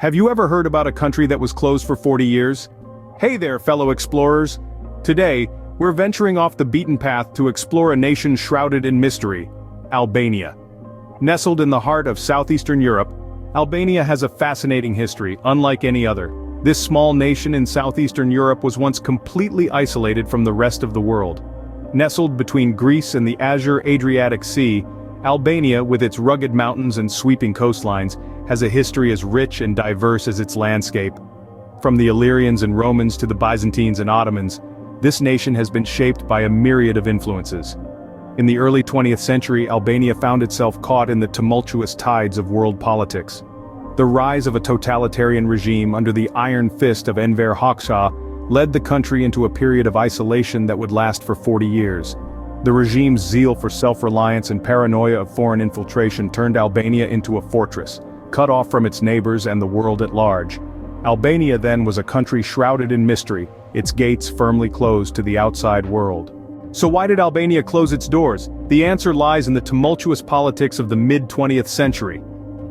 Have you ever heard about a country that was closed for 40 years? Hey there, fellow explorers! Today, we're venturing off the beaten path to explore a nation shrouded in mystery, Albania. Nestled in the heart of Southeastern Europe, Albania has a fascinating history, unlike any other. This small nation in Southeastern Europe was once completely isolated from the rest of the world. Nestled between Greece and the azure Adriatic Sea, Albania, with its rugged mountains and sweeping coastlines, has a history as rich and diverse as its landscape. From the Illyrians and Romans to the Byzantines and Ottomans, this nation has been shaped by a myriad of influences. In the early 20th century, Albania found itself caught in the tumultuous tides of world politics. The rise of a totalitarian regime under the iron fist of Enver Hoxha led the country into a period of isolation that would last for 40 years. The regime's zeal for self-reliance and paranoia of foreign infiltration turned Albania into a fortress, cut off from its neighbors and the world at large. Albania then was a country shrouded in mystery, its gates firmly closed to the outside world. So why did Albania close its doors? The answer lies in the tumultuous politics of the mid-20th century.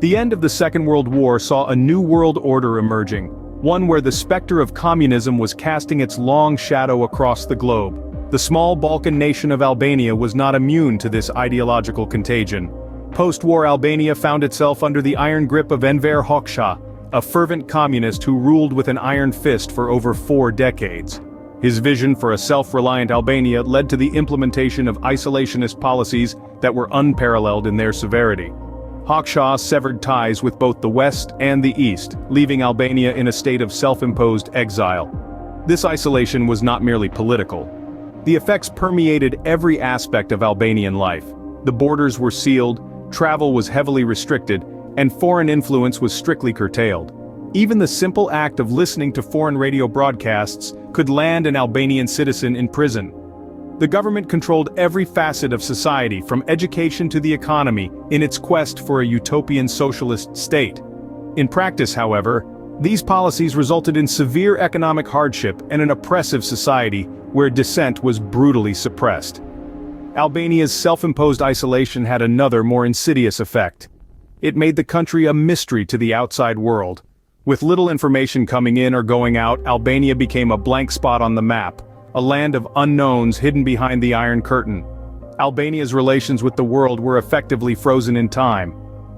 The end of the Second World War saw a new world order emerging, one where the specter of communism was casting its long shadow across the globe. The small Balkan nation of Albania was not immune to this ideological contagion. Post-war Albania found itself under the iron grip of Enver Hoxha, a fervent communist who ruled with an iron fist for over 4 decades. His vision for a self-reliant Albania led to the implementation of isolationist policies that were unparalleled in their severity. Hoxha severed ties with both the West and the East, leaving Albania in a state of self-imposed exile. This isolation was not merely political. The effects permeated every aspect of Albanian life. The borders were sealed, travel was heavily restricted, and foreign influence was strictly curtailed. Even the simple act of listening to foreign radio broadcasts could land an Albanian citizen in prison. The government controlled every facet of society, from education to the economy, in its quest for a utopian socialist state. In practice, however, these policies resulted in severe economic hardship and an oppressive society where dissent was brutally suppressed. Albania's self-imposed isolation had another more insidious effect. It made the country a mystery to the outside world. With little information coming in or going out, Albania became a blank spot on the map, a land of unknowns hidden behind the Iron Curtain. Albania's relations with the world were effectively frozen in time.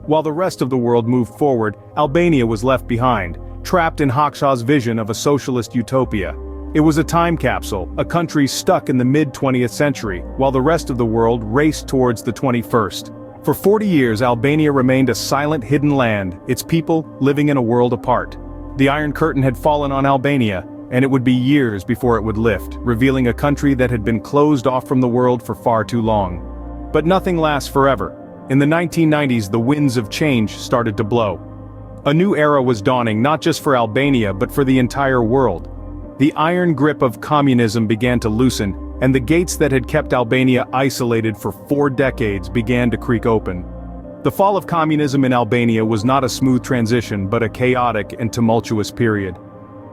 While the rest of the world moved forward, Albania was left behind, trapped in Hoxha's vision of a socialist utopia. It was a time capsule, a country stuck in the mid-20th century, while the rest of the world raced towards the 21st. For 40 years, Albania remained a silent, hidden land, its people living in a world apart. The Iron Curtain had fallen on Albania, and it would be years before it would lift, revealing a country that had been closed off from the world for far too long. But nothing lasts forever. In the 1990s, the winds of change started to blow. A new era was dawning, not just for Albania but for the entire world. The iron grip of communism began to loosen, and the gates that had kept Albania isolated for 4 decades began to creak open. The fall of communism in Albania was not a smooth transition but a chaotic and tumultuous period.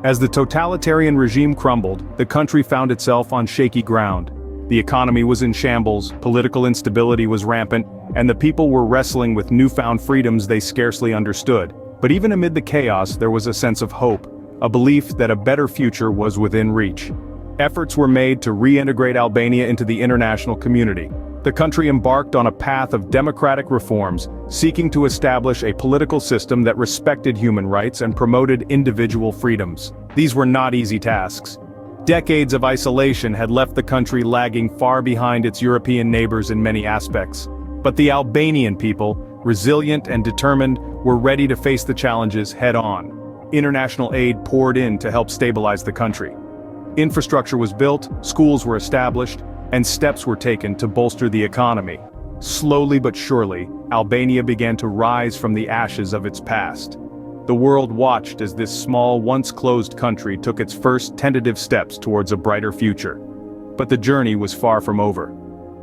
As the totalitarian regime crumbled, the country found itself on shaky ground. The economy was in shambles, political instability was rampant, and the people were wrestling with newfound freedoms they scarcely understood. But even amid the chaos, there was a sense of hope, a belief that a better future was within reach. Efforts were made to reintegrate Albania into the international community. The country embarked on a path of democratic reforms, seeking to establish a political system that respected human rights and promoted individual freedoms. These were not easy tasks. Decades of isolation had left the country lagging far behind its European neighbors in many aspects. But the Albanian people, resilient and determined, were ready to face the challenges head-on. International aid poured in to help stabilize the country. Infrastructure was built, schools were established, and steps were taken to bolster the economy. Slowly but surely, Albania began to rise from the ashes of its past. The world watched as this small, once-closed country took its first tentative steps towards a brighter future. But the journey was far from over.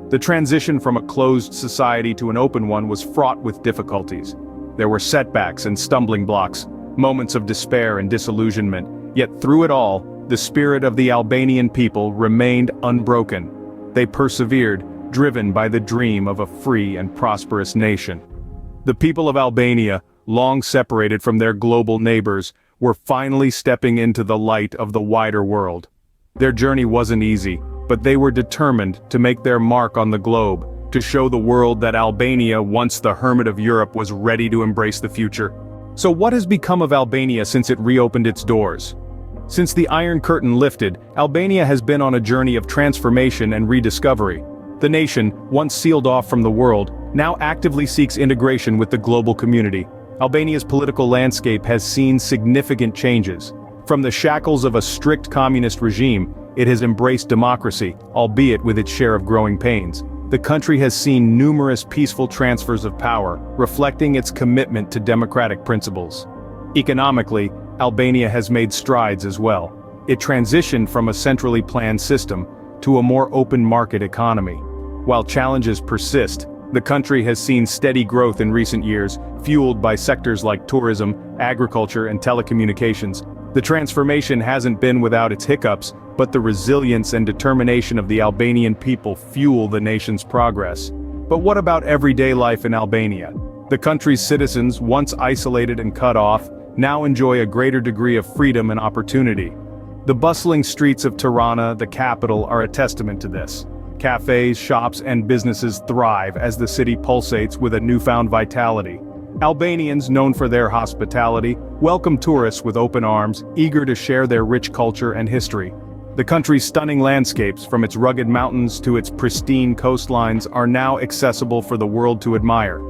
The transition from a closed society to an open one was fraught with difficulties. There were setbacks and stumbling blocks, moments of despair and disillusionment, yet through it all, the spirit of the Albanian people remained unbroken. They persevered, driven by the dream of a free and prosperous nation. The people of Albania, long separated from their global neighbors, were finally stepping into the light of the wider world. Their journey wasn't easy, but they were determined to make their mark on the globe, to show the world that Albania, once the hermit of Europe, was ready to embrace the future. So what has become of Albania since it reopened its doors? Since the Iron Curtain lifted, Albania has been on a journey of transformation and rediscovery. The nation, once sealed off from the world, now actively seeks integration with the global community. Albania's political landscape has seen significant changes. From the shackles of a strict communist regime, it has embraced democracy, albeit with its share of growing pains. The country has seen numerous peaceful transfers of power, reflecting its commitment to democratic principles. Economically, Albania has made strides as well. It transitioned from a centrally planned system to a more open market economy. While challenges persist, the country has seen steady growth in recent years, fueled by sectors like tourism, agriculture, and telecommunications. The transformation hasn't been without its hiccups, but the resilience and determination of the Albanian people fuel the nation's progress. But what about everyday life in Albania? The country's citizens, once isolated and cut off, now enjoy a greater degree of freedom and opportunity. The bustling streets of Tirana, the capital, are a testament to this. Cafes, shops, and businesses thrive as the city pulsates with a newfound vitality. Albanians, known for their hospitality, welcome tourists with open arms, eager to share their rich culture and history. The country's stunning landscapes, from its rugged mountains to its pristine coastlines, are now accessible for the world to admire.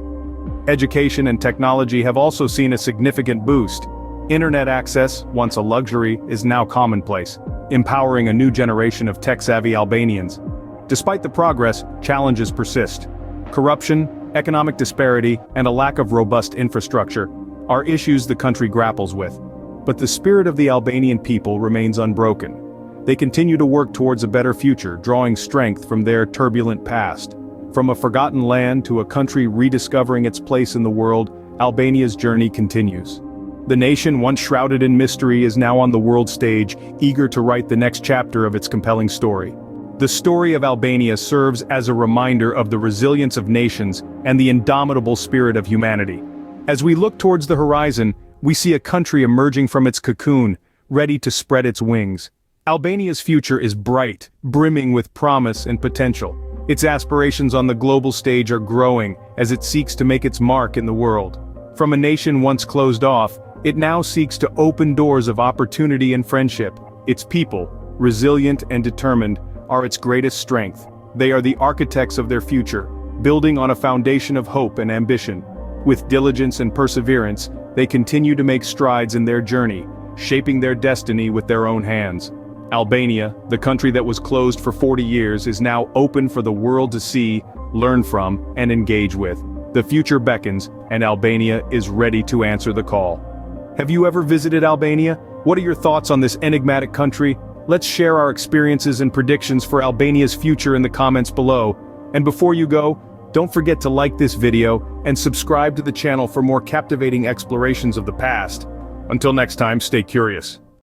Education and technology have also seen a significant boost. Internet access, once a luxury, is now commonplace, empowering a new generation of tech-savvy Albanians. Despite the progress, challenges persist. Corruption, economic disparity, and a lack of robust infrastructure are issues the country grapples with. But the spirit of the Albanian people remains unbroken. They continue to work towards a better future, drawing strength from their turbulent past. From a forgotten land to a country rediscovering its place in the world, Albania's journey continues. The nation, once shrouded in mystery, is now on the world stage, eager to write the next chapter of its compelling story. The story of Albania serves as a reminder of the resilience of nations and the indomitable spirit of humanity. As we look towards the horizon, we see a country emerging from its cocoon, ready to spread its wings. Albania's future is bright, brimming with promise and potential. Its aspirations on the global stage are growing as it seeks to make its mark in the world. From a nation once closed off, it now seeks to open doors of opportunity and friendship. Its people, resilient and determined, are its greatest strength. They are the architects of their future, building on a foundation of hope and ambition. With diligence and perseverance, they continue to make strides in their journey, shaping their destiny with their own hands. Albania, the country that was closed for 40 years, is now open for the world to see, learn from, and engage with. The future beckons, and Albania is ready to answer the call. Have you ever visited Albania? What are your thoughts on this enigmatic country? Let's share our experiences and predictions for Albania's future in the comments below. And before you go, don't forget to like this video and subscribe to the channel for more captivating explorations of the past. Until next time, stay curious.